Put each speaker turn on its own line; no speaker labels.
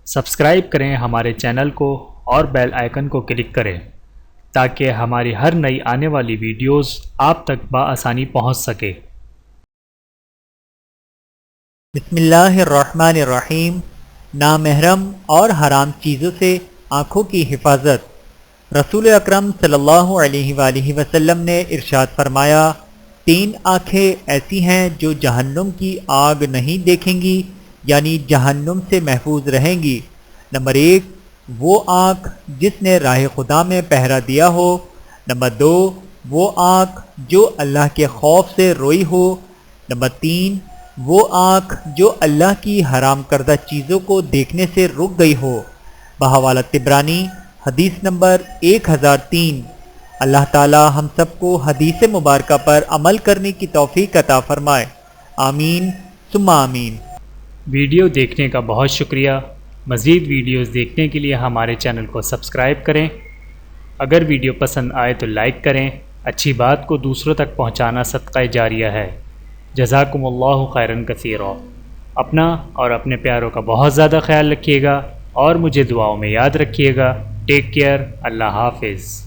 Subscribe کریں ہمارے channel کو اور بیل آئیکن کو کلک کریں تاکہ ہماری ہر نئی آنے والی ویڈیوز آپ تک بآسانی پہنچ سکے۔
بسم اللہ الرحمن الرحیم۔ نامحرم اور حرام چیزوں سے آنکھوں کی حفاظت۔ رسول اکرم صلی اللہ علیہ وآلہ وسلم نے ارشاد فرمایا، 3 آنکھیں ایسی ہیں جو جہنم کی آگ نہیں دیکھیں گی، یعنی جہنم سے محفوظ رہیں گی۔ نمبر 1، وہ آنکھ جس نے راہ خدا میں پہرا دیا ہو۔ نمبر 2، وہ آنکھ جو اللہ کے خوف سے روئی ہو۔ نمبر 3، وہ آنکھ جو اللہ کی حرام کردہ چیزوں کو دیکھنے سے رک گئی ہو۔ بحوالہ طبرانی، حدیث نمبر 1003۔ اللہ تعالی ہم سب کو حدیث مبارکہ پر عمل کرنے کی توفیق عطا فرمائے، آمین ثم آمین۔
ویڈیو دیکھنے کا بہت شکریہ۔ مزید ویڈیوز دیکھنے کے لیے ہمارے چینل کو سبسکرائب کریں۔ اگر ویڈیو پسند آئے تو لائک کریں۔ اچھی بات کو دوسروں تک پہنچانا صدقہ جاریہ ہے۔ جزاکم اللہ خیرا کثیرا۔ اپنا اور اپنے پیاروں کا بہت زیادہ خیال رکھیے گا اور مجھے دعاؤں میں یاد رکھیے گا۔ Take care. اللہ حافظ۔